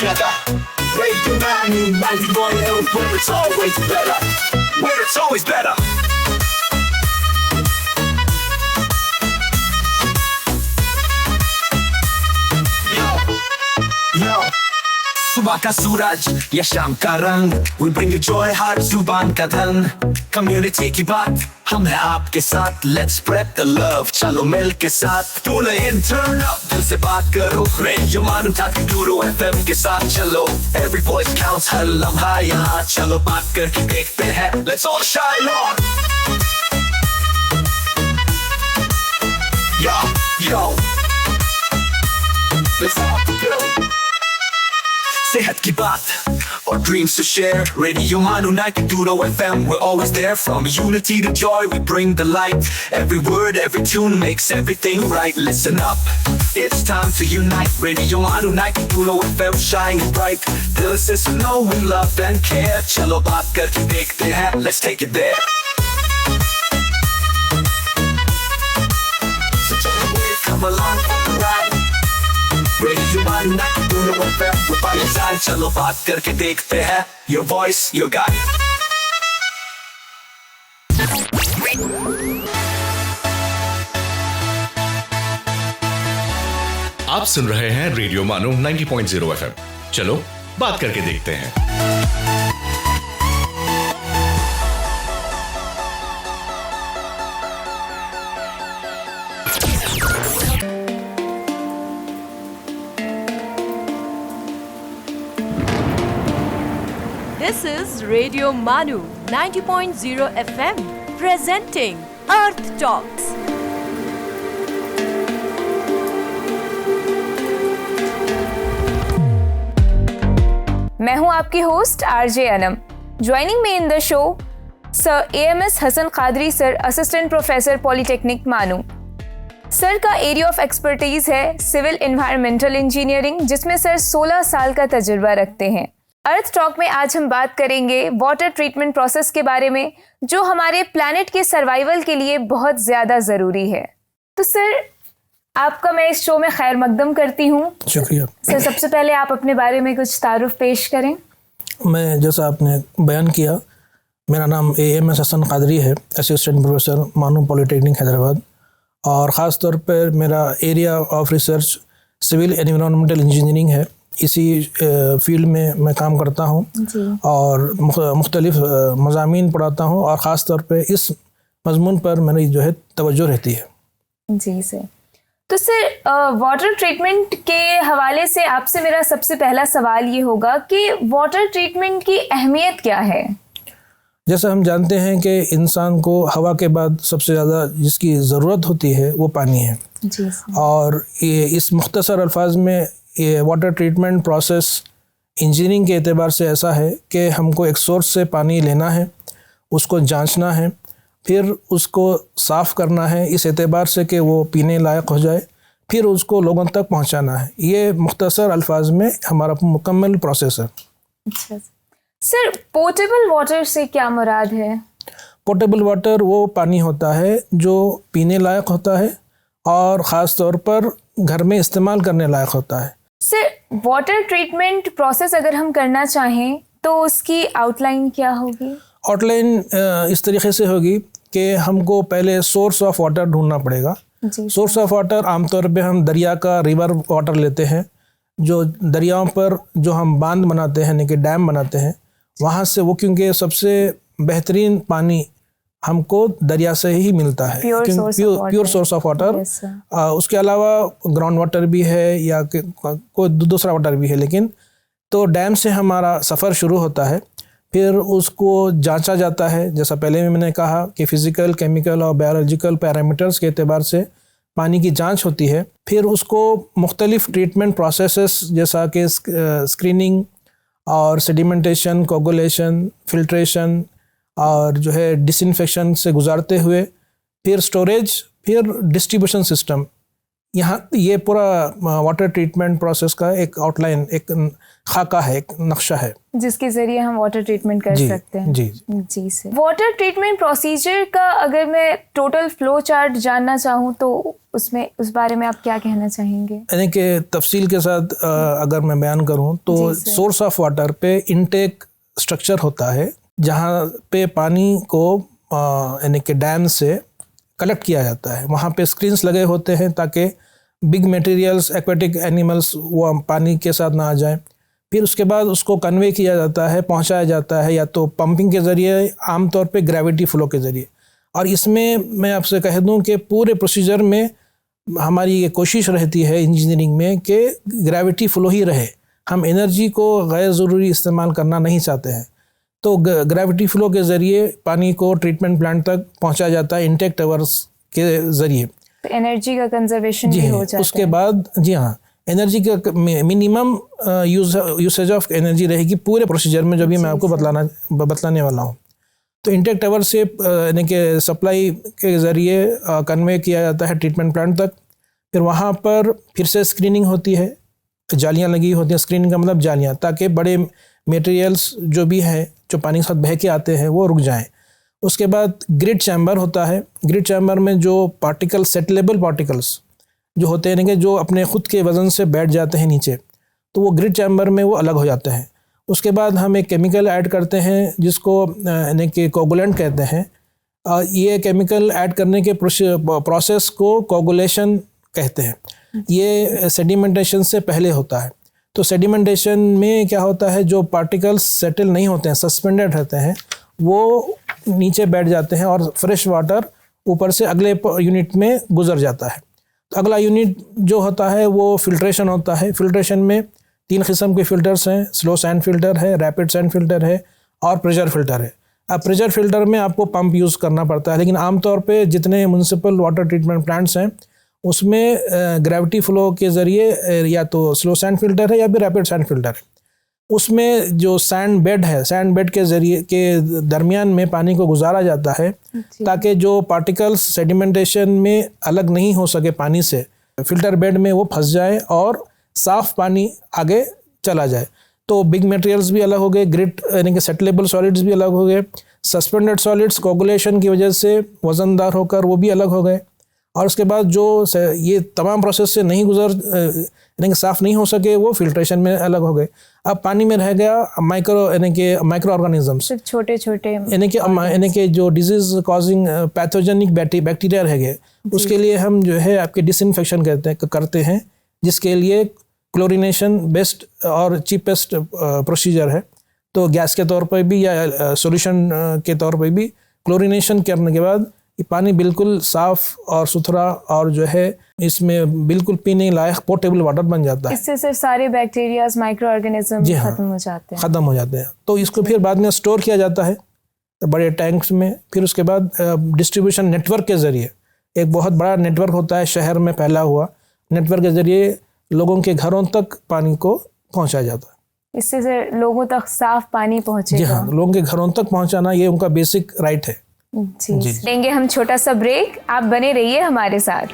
together. Radio Manu 91 where it's always better. Where it's always better. Yo, सुबह का सूरज या शाम का रंग, we bring you joy हर जुबान का धन। Community की बात हम हैं आपके साथ, let's spread the love, चलो मिल के साथ। Tune in, turn up, दिल से बात करो, Radio Manu 92 FM के साथ चलो। Every voice counts, हर लम्हा यहाँ, चलो बात करके देखते हैं, let's all shine on। Yo, let's all go। सेहत की बात और dreams to share, Radio Manu 92 FM, we're always there. From unity to joy, we bring the light. Every word, every tune makes everything right. Listen up, it's time to unite. Radio Manu 92 FM, shining bright. Dill se suno, we love and care. Chalo baat karke dekhte hain, let's take it there. So come along for the ride. Radio Manu 92 FM, we're by your side. चलो बात करके देखते हैं, your voice, your guide. आप सुन रहे हैं radio मानो 90.0 FM। चलो बात करके देखते हैं। This is Radio Manu 90.0 FM presenting Earth Talks. मैं हूं आपकी host RJ Anam. Joining me in the show sir AMS Hasan Qadri sir, assistant professor polytechnic MANUU. Sir का एरिया ऑफ एक्सपर्टीज है सिविल एनवायरमेंटल इंजीनियरिंग, जिसमें सर 16 साल का तजुर्बा रखते हैं। अर्थ टॉक में आज हम बात करेंगे वाटर ट्रीटमेंट प्रोसेस के बारे में, जो हमारे प्लैनेट के सर्वाइवल के लिए बहुत ज़्यादा ज़रूरी है। तो सर, आपका मैं इस शो में खैर मकदम करती हूँ। शुक्रिया सर। सबसे पहले आप अपने बारे में कुछ तारुफ पेश करें। मैं, जैसा आपने बयान किया, मेरा नाम AMS हसन कादरी है, assistant professor MANUU polytechnic Hyderabad, और ख़ास तौर पर मेरा area of research civil environmental engineering है। इसी फील्ड में मैं काम करता हूँ और मुख्तलिफ मज़ामीन पढ़ाता हूँ, और ख़ास तौर पे इस मज़मून पर मेरी जो है तवज्जो रहती है। जी सर। तो सर, वाटर ट्रीटमेंट के हवाले से आपसे मेरा सबसे पहला सवाल ये होगा कि वाटर ट्रीटमेंट की अहमियत क्या है? जैसा हम जानते हैं कि इंसान को हवा के बाद सबसे ज़्यादा जिसकी ज़रूरत होती है वो पानी है। जी सर। और ये इस मुख्तसर अल्फाज में ये वाटर ट्रीटमेंट प्रोसेस इंजीनियरिंग के एतबार से ऐसा है कि हमको एक सोर्स से पानी लेना है, उसको जांचना है, फिर उसको साफ़ करना है इस एतबार से कि वो पीने लायक हो जाए, फिर उसको लोगों तक पहुंचाना है। ये मुख्तसर अल्फाज में हमारा मुकम्मल प्रोसेस है। अच्छा सर, पोर्टेबल वाटर से क्या मुराद है? पोर्टेबल वाटर वो पानी होता है जो पीने लायक होता है और ख़ास तौर पर घर में इस्तेमाल करने लायक होता है। सर, वाटर ट्रीटमेंट प्रोसेस अगर हम करना चाहें तो उसकी आउटलाइन क्या होगी? आउटलाइन इस तरीके से होगी कि हमको पहले सोर्स ऑफ वाटर ढूंढना पड़ेगा। सोर्स ऑफ वाटर आमतौर पे हम दरिया का रिवर वाटर लेते हैं, जो दरियाओं पर जो हम बांध बनाते हैं, यानी कि डैम बनाते हैं, वहाँ से वो, क्योंकि सबसे बेहतरीन पानी हमको दरिया से ही मिलता है, प्योर सोर्स ऑफ वाटर। उसके अलावा ग्राउंड वाटर भी है या कोई दूसरा वाटर भी है, लेकिन तो डैम से हमारा सफ़र शुरू होता है। फिर उसको जांचा जाता है, जैसा पहले में मैंने कहा कि फ़िज़िकल, केमिकल और बायोलॉजिकल पैरामीटर्स के एतबार से पानी की जांच होती है। फिर उसको मुख्तलिफ़ ट्रीटमेंट प्रोसेसेस जैसा कि स्क्रीनिंग और सेडिमेंटेशन, कोगुलेशन, फिल्ट्रेशन और जो है डिसइंफेक्शन से गुजारते हुए फिर स्टोरेज, फिर डिस्ट्रीब्यूशन सिस्टम, यहाँ ये पूरा वाटर ट्रीटमेंट प्रोसेस का एक आउटलाइन, एक खाका है, एक नक्शा है जिसके जरिए हम वाटर ट्रीटमेंट कर सकते हैं। जी सर। वाटर ट्रीटमेंट प्रोसीजर का अगर मैं टोटल फ्लो चार्ट जानना चाहूँ तो उसमें उस बारे में आप क्या कहना चाहेंगे? यानी कि तफसील के साथ अगर मैं बयान करूँ तो सोर्स ऑफ वाटर पे इनटेक स्ट्रक्चर होता है जहाँ पे पानी को यानी कि डैम से कलेक्ट किया जाता है। वहाँ पे स्क्रीन्स लगे होते हैं ताकि बिग मटेरियल्स, एक्वेटिक एनिमल्स वो पानी के साथ ना आ जाएं। फिर उसके बाद उसको कन्वे किया जाता है, पहुँचाया जाता है या तो पंपिंग के ज़रिए, आमतौर पे ग्रेविटी फ्लो के ज़रिए। और इसमें मैं आपसे कह दूं कि पूरे प्रोसीजर में हमारी ये कोशिश रहती है इंजीनियरिंग में कि ग्रेविटी फ्लो ही रहे। हम एनर्जी को गैर ज़रूरी इस्तेमाल करना नहीं चाहते हैं, तो ग्रेविटी फ्लो के ज़रिए पानी को ट्रीटमेंट प्लांट तक पहुंचाया जाता है इंटेक टावर्स के ज़रिए। एनर्जी का कंजर्वेशन भी हो जाता है। उसके बाद जी हाँ, एनर्जी का मिनिमम यूसेज ऑफ एनर्जी रहेगी पूरे प्रोसीजर में, जो भी मैं आपको बतलाने वाला हूँ। तो इंटेक टावर से यानी कि सप्लाई के ज़रिए कन्वे किया जाता है ट्रीटमेंट प्लांट तक। फिर वहाँ पर फिर से स्क्रीनिंग होती है, जालियाँ लगी होती हैं। स्क्रीनिंग का मतलब जालियाँ, ताकि बड़े मटेरियल्स जो भी हैं जो पानी के साथ बह के आते हैं वो रुक जाएं। उसके बाद ग्रिड चैम्बर होता है। ग्रिड चैम्बर में जो पार्टिकल, सेटलेबल पार्टिकल्स जो होते हैं कि जो अपने ख़ुद के वज़न से बैठ जाते हैं नीचे, तो वो ग्रिड चैम्बर में वो अलग हो जाते हैं। उसके बाद हम एक केमिकल ऐड करते हैं जिसको यानी कि कोगुलेंट कहते हैं। ये केमिकल ऐड करने के प्रोसेस को कोगुलेशन कहते हैं। ये सेडिमेंटेशन से पहले होता है। तो सेडिमेंटेशन में क्या होता है, जो पार्टिकल्स सेटल नहीं होते हैं, सस्पेंडेड रहते हैं, वो नीचे बैठ जाते हैं और फ्रेश वाटर ऊपर से अगले यूनिट में गुजर जाता है। तो अगला यूनिट जो होता है वो फिल्ट्रेशन होता है। फिल्ट्रेशन में 3 किस्म के फ़िल्टर्स हैं। स्लो सैंड फ़िल्टर है, रैपिड सैंड फ़िल्टर है और प्रेशर फ़िल्टर है। अब प्रेशर फ़िल्टर में आपको पंप यूज़ करना पड़ता है, लेकिन आमतौर पे जितने म्युनिसिपल वाटर ट्रीटमेंट प्लांट्स हैं उसमें ग्रेविटी फ़्लो के ज़रिए या तो स्लो सैंड फ़िल्टर है या फिर रैपिड सैंड फ़िल्टर है। उसमें जो सैंड बेड है, सैंड बेड के ज़रिए के दरमियान में पानी को गुजारा जाता है ताकि जो पार्टिकल्स सेडिमेंटेशन में अलग नहीं हो सके पानी से, फ़िल्टर बेड में वो फंस जाए और साफ़ पानी आगे चला जाए। तो बिग मटेरियल्स भी अलग हो गए, ग्रिड यानी कि सेटलेबल सॉलिड्स भी अलग हो गए, सस्पेंडेड सॉलिड्स कोगुलेशन की वजह से वज़नदार होकर वो भी अलग हो गए। और उसके बाद जो ये तमाम प्रोसेस से नहीं यानी कि साफ़ नहीं हो सके वो फिल्ट्रेशन में अलग हो गए। अब पानी में रह गया माइक्रो ऑर्गेनिजम्स, छोटे छोटे यानी कि जो डिजीज़ कॉजिंग पैथोजेनिक बैक्टीरिया रह गए, उसके लिए हम जो है आपके डिसइंफेक्शन करते हैं, जिसके लिए क्लोरीनेशन बेस्ट और चीपेस्ट प्रोसीजर है। तो गैस के तौर पर भी या सॉल्यूशन के तौर पर भी क्लोरीनेशन करने के बाद ये पानी बिल्कुल साफ़ और सुथरा और जो है इसमें बिल्कुल पीने लायक पोर्टेबल वाटर बन जाता है। इससे सिर्फ सारे बैक्टीरियाज, माइक्रो ऑर्गेनिज्म ख़त्म हो जाते हैं। तो इसको फिर बाद में स्टोर किया जाता है बड़े टैंक्स में। फिर उसके बाद डिस्ट्रीब्यूशन नेटवर्क के ज़रिए, एक बहुत बड़ा नेटवर्क होता है शहर में फैला हुआ, नेटवर्क के ज़रिए लोगों के घरों तक पानी को पहुँचाया जाता है। इससे लोगों तक साफ़ पानी पहुँचे। जी हाँ, लोगों के घरों तक पहुँचाना ये उनका बेसिक राइट है। जी। लेंगे हम छोटा सा ब्रेक, आप बने रहिए हमारे साथ।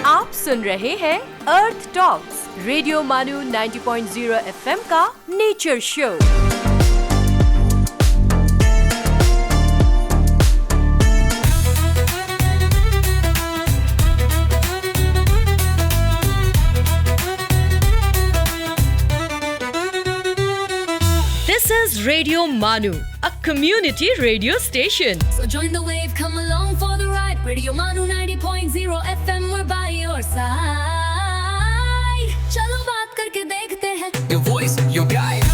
आप सुन रहे हैं अर्थ टॉक्स, रेडियो मानू 90.0 FM का nature show. This is Radio Manu, a community radio station. So join the wave, come along for the ride. Radio Manu 90.0 FM, we're by your side. चलो बात करके देखते हैं. Your voice, your guide.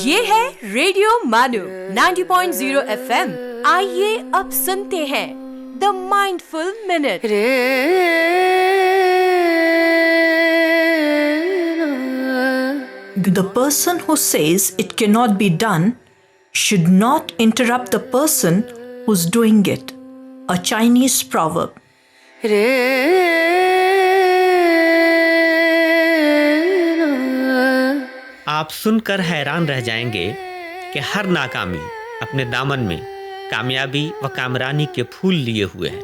ये है radio मानू 90.0 FM। आइए अब सुनते हैं the mindful minute. The person who says it cannot be done should not interrupt the person who's doing it. a Chinese proverb. आप सुनकर हैरान रह जाएंगे कि हर नाकामी अपने दामन में कामयाबी व कामरानी के फूल लिए हुए हैं।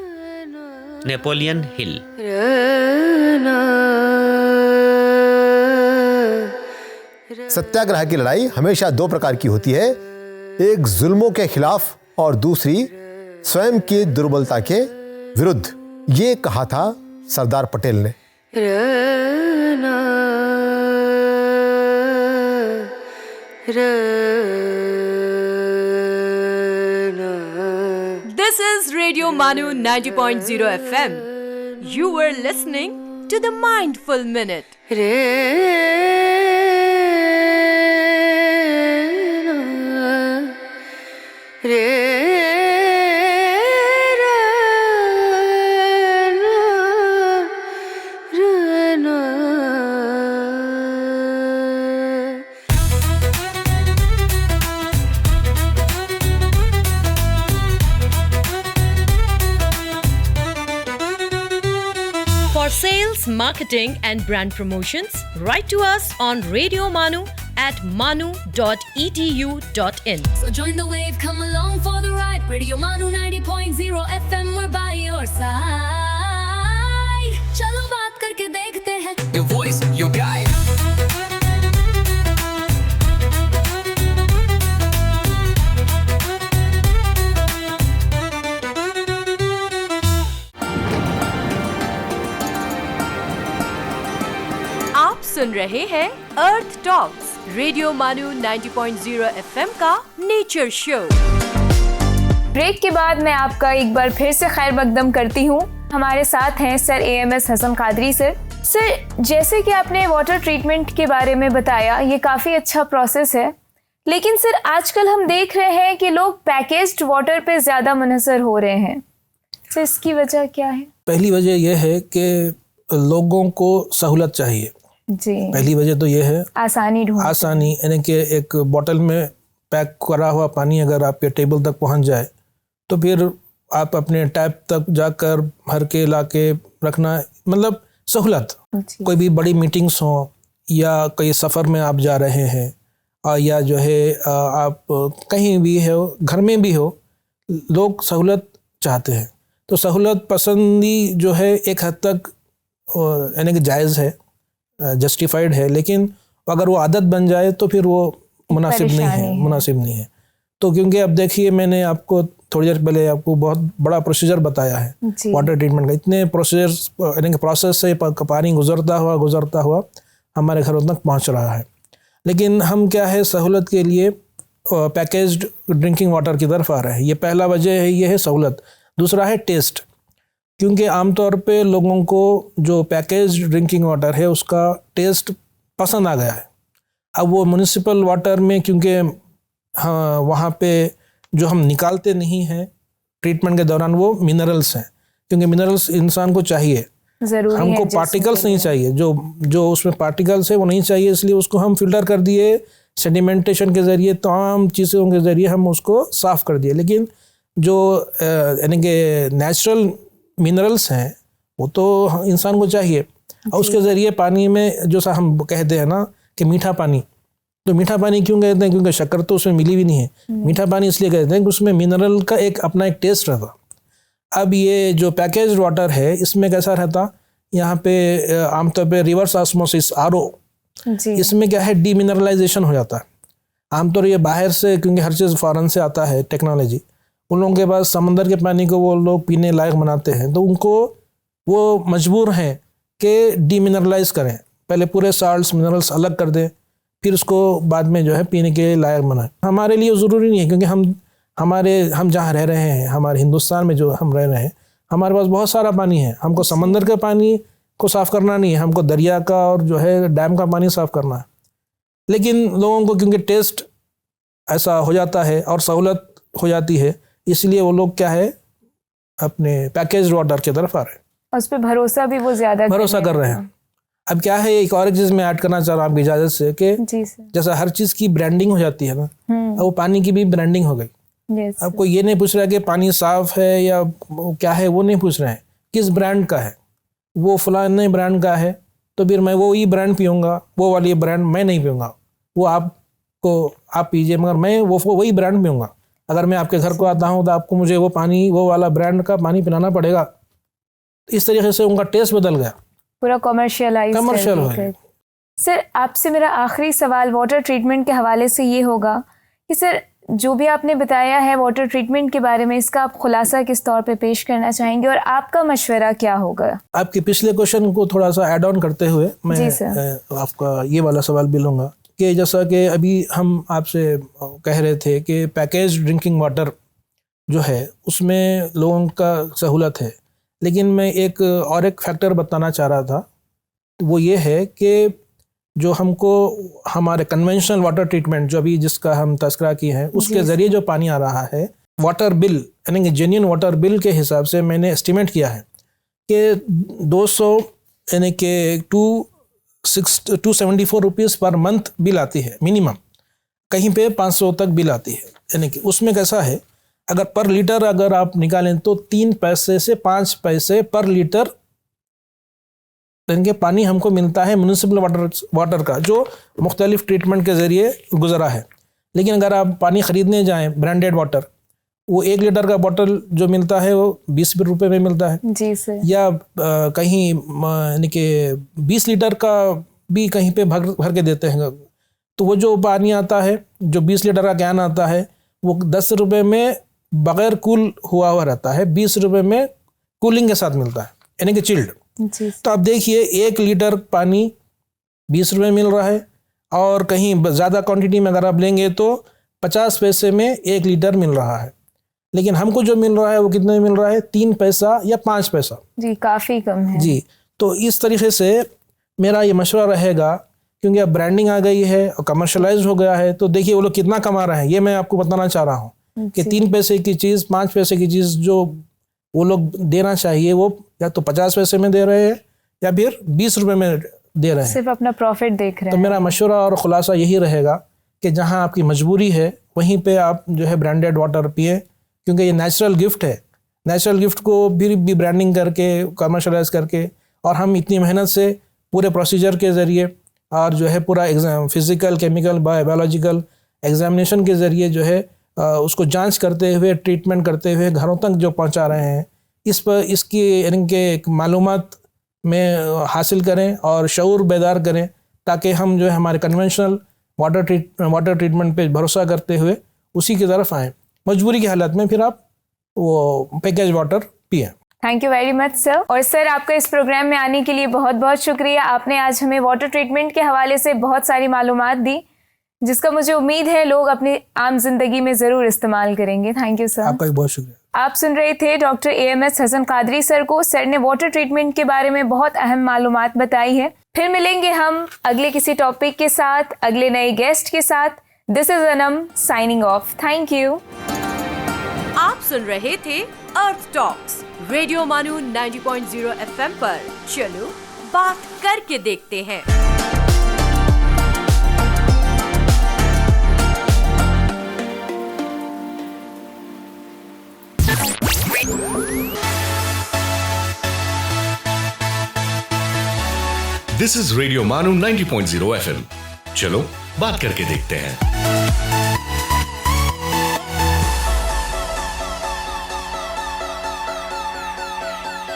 Napoleon Hill. सत्याग्रह की लड़ाई हमेशा दो प्रकार की होती है, एक जुल्मों के खिलाफ और दूसरी स्वयं की दुर्बलता के विरुद्ध। ये कहा था सरदार पटेल ने। This is Radio Manu 90.0 FM. You were listening to the Mindful Minute. For sales, marketing and brand promotions, write to us on Radio Manu at manu.edu.in. So join the wave, come along for the ride. Radio Manu 90.0 FM, we're by your side. चलो बात करके देखते हैं. Your voice, your guide. आप सुन रहे हैं अर्थ talks, radio मानू 90.0 FM का नेचर शो। ब्रेक के बाद मैं आपका एक बार फिर से खैर मकदम करती हूँ। हमारे साथ हैं sir AMS Hasan Qadri sir. Sir, जैसे कि आपने वाटर ट्रीटमेंट के बारे में बताया, ये काफ़ी अच्छा प्रोसेस है, लेकिन सर आजकल हम देख रहे हैं कि लोग पैकेज्ड वाटर पे ज़्यादा मुनहसर हो रहे हैं। सर, इसकी वजह क्या है? पहली वजह यह है कि लोगों को सहूलत चाहिए जी। पहली वजह तो ये है आसानी यानी कि एक बोतल में पैक करा हुआ पानी अगर आपके टेबल तक पहुंच जाए तो फिर आप अपने टैप तक जाकर भर के ला के रखना, मतलब सहूलत। कोई भी बड़ी मीटिंग्स हो या कोई सफ़र में आप जा रहे हैं या जो है आप कहीं भी हो, घर में भी हो, लोग सहूलत चाहते हैं। तो सहूलत पसंदी जो है एक हद तक यानी कि जायज़ है, जस्टिफाइड है, लेकिन अगर वो आदत बन जाए तो फिर वो मुनासिब नहीं है। तो क्योंकि अब देखिए, मैंने आपको थोड़ी देर पहले आपको बहुत बड़ा प्रोसीजर बताया है वाटर ट्रीटमेंट का। इतने प्रोसेस से पानी गुजरता हुआ हमारे घरों तक पहुंच रहा है। लेकिन हम क्या है, सहूलत के लिए पैकेज्ड ड्रिंकिंग वाटर की तरफ आ रहे हैं। ये पहला वजह है, ये है सहूलत। दूसरा है टेस्ट, क्योंकि आमतौर पे लोगों को जो पैकेज्ड ड्रिंकिंग वाटर है उसका टेस्ट पसंद आ गया है। अब वो म्युनिसिपल वाटर में, क्योंकि हाँ वहाँ पे जो हम निकालते नहीं हैं ट्रीटमेंट के दौरान, वो मिनरल्स हैं, क्योंकि मिनरल्स इंसान को चाहिए, हमको पार्टिकल्स नहीं चाहिए। जो उसमें पार्टिकल्स है वो नहीं चाहिए, इसलिए उसको हम फिल्टर कर दिए, सेडिमेंटेशन के ज़रिए, तमाम चीज़ों के ज़रिए हम उसको साफ़ कर दिए। लेकिन जो यानी कि नेचुरल मिनरल्स हैं वो तो इंसान को चाहिए, और उसके ज़रिए पानी में जो सा हम कहते हैं ना कि मीठा पानी, तो मीठा पानी क्यों कहते हैं? क्योंकि शक्कर तो उसमें मिली भी नहीं है। मीठा पानी इसलिए कहते हैं कि उसमें मिनरल का अपना एक टेस्ट रहता। अब ये जो पैकेज्ड वाटर है इसमें कैसा रहता, यहाँ पे आमतौर पे रिवर्स ऑस्मोसिस RO, इसमें क्या है, डीमिनरलाइजेशन हो जाता है। आमतौर ये बाहर से, क्योंकि हर चीज़ फ़ॉरेन से आता है टेक्नोलॉजी, उन लोगों के पास समंदर के पानी को वो लोग पीने लायक बनाते हैं, तो उनको वो मजबूर हैं कि डीमिनरलाइज करें, पहले पूरे साल्ट्स मिनरल्स अलग कर दें, फिर उसको बाद में जो है पीने के लायक बनाएं। हमारे लिए ज़रूरी नहीं है, क्योंकि हम जहाँ रह रहे हैं, हमारे हिंदुस्तान में जो हम रह रहे हैं, हमारे पास बहुत सारा पानी है। हमको समंदर के पानी को साफ़ करना नहीं है, हमको दरिया का और जो है डैम का पानी साफ़ करना है। लेकिन लोगों को क्योंकि टेस्ट ऐसा हो जाता है और सहूलत हो जाती है, इसलिए वो लोग क्या है, अपने पैकेज्ड वाटर की तरफ आ रहे हैं, उस पर भरोसा भी वो ज़्यादा कर रहे हैं। अब क्या है, एक और चीज़ मैं ऐड करना चाह रहा हूँ आपकी इजाज़त से, कि जैसा हर चीज़ की ब्रांडिंग हो जाती है ना, अब वो पानी की भी ब्रांडिंग हो गई। Yes, आपको ये नहीं पूछ रहा कि पानी साफ है या क्या है, वो नहीं पूछ रहे हैं, किस ब्रांड का है, वो फलाने ब्रांड का है तो फिर मैं वही ब्रांड पीऊँगा, वो वाली ब्रांड मैं नहीं पीऊँगा, वो आप पीजिए मगर मैं वही ब्रांड पीऊँगा। अगर मैं आपके घर को आता हूँ तो आपको मुझे वो वाला ब्रांड का पानी पिलाना पड़ेगा। इस तरीके से उनका टेस्ट बदल गया, पूरा कमर्शियल हो गया। सर आपसे मेरा आखिरी सवाल वाटर ट्रीटमेंट के हवाले से ये होगा कि सर जो भी आपने बताया है वाटर ट्रीटमेंट के बारे में, इसका आप खुलासा किस तौर पे पेश करना चाहेंगे और आपका मशवरा क्या होगा? आपके पिछले क्वेश्चन को थोड़ा सा ऐड ऑन करते हुए मैं आपका ये वाला सवाल भी लूँगा कि जैसा कि अभी हम आपसे कह रहे थे कि पैकेज ड्रिंकिंग वाटर जो है उसमें लोगों का सहूलत है, लेकिन मैं एक फैक्टर बताना चाह रहा था, वो ये है कि जो हमको हमारे कन्वेंशनल वाटर ट्रीटमेंट जो अभी जिसका हम तस्करा किए हैं उसके ज़रिए जो पानी आ रहा है, वाटर बिल यानी कि जेन्युइन वाटर बिल के हिसाब से मैंने एस्टिमेट किया है कि 200 यानी कि 274 रुपीज़ पर मंथ बिल आती है मिनिमम, कहीं पे 500 तक बिल आती है। यानी कि उसमें कैसा है, अगर पर लीटर अगर आप निकालें तो 3 पैसे से 5 पैसे पर लीटर यानी कि पानी हमको मिलता है म्यूनिसिपल वाटर का जो मुख्तलिफ ट्रीटमेंट के ज़रिए गुजरा है। लेकिन अगर आप पानी ख़रीदने जाएं ब्रांडेड वाटर, वो 1 लीटर का बोतल जो मिलता है वो 20 रुपये में मिलता है जी सर, या कहीं यानी कि 20 लीटर का भी कहीं पे भर के देते हैं। तो वो जो पानी आता है जो 20 लीटर का कैन आता है वो 10 रुपये में बग़ैर कूल हुआ रहता है, 20 रुपये में कूलिंग के साथ मिलता है यानी कि चिल्ड। तो आप देखिए 1 लीटर पानी 20 रुपये मिल रहा है और कहीं ज़्यादा क्वांटिटी में अगर आप लेंगे तो 50 पैसे में 1 लीटर मिल रहा है, लेकिन हमको जो मिल रहा है वो कितने मिल रहा है, 3 पैसा या 5 पैसा जी, काफ़ी कम है जी। तो इस तरीके से मेरा ये मशवरा रहेगा, क्योंकि अब ब्रांडिंग आ गई है और कमर्शलाइज हो गया है, तो देखिए वो लोग कितना कमा रहे हैं, ये मैं आपको बताना चाह रहा हूँ कि 3 पैसे की चीज़ 5 पैसे की चीज़ जो वो लोग देना चाहिए वो या तो 50 पैसे में दे रहे हैं या फिर 20 रुपये में दे रहे हैं, सिर्फ अपना प्रॉफिट देख रहे हैं। तो मेरा मशवरा और खुलासा यही रहेगा कि जहाँ आपकी मजबूरी है वहीं पे आप जो है ब्रांडेड वाटर पिए, क्योंकि ये नेचुरल गिफ्ट है। नेचुरल गिफ्ट को भी ब्रांडिंग करके कमर्शलाइज करके और हम इतनी मेहनत से पूरे प्रोसीजर के ज़रिए और जो है पूरा exam physical chemical biological examination के ज़रिए जो है उसको जांच करते हुए ट्रीटमेंट करते हुए घरों तक जो पहुंचा रहे हैं, इस पर इसकी यानी कि मालूमात में हासिल करें और शऊर बेदार करें, ताकि हम जो है हमारे कन्वेंशनल वाटर ट्रीटमेंट पे भरोसा करते हुए उसी की तरफ आएँ। मजबूरी की हालत में फिर आप वो पैकेज वाटर पिएँ। Thank you very much sir. और सर आपका इस प्रोग्राम में आने के लिए बहुत बहुत शुक्रिया। आपने आज हमें वाटर ट्रीटमेंट के हवाले से बहुत सारी मालूमात दी, जिसका मुझे उम्मीद है लोग अपनी आम जिंदगी में ज़रूर इस्तेमाल करेंगे। Thank you sir. आपका भी बहुत शुक्रिया। आप सुन रहे थे doctor AMS Hasan Qadri sir को। सर ने वाटर ट्रीटमेंट के बारे में बहुत अहम मालूमात बताई है। फिर मिलेंगे हम अगले किसी टॉपिक के साथ, अगले नए गेस्ट के साथ। This is Anam signing off. Thank you. आप सुन रहे थे अर्थ टॉक्स रेडियो मानू 90.0 FM पर। चलो बात करके देखते हैं। दिस इज रेडियो मानू 90.0 FM। चलो बात करके देखते हैं।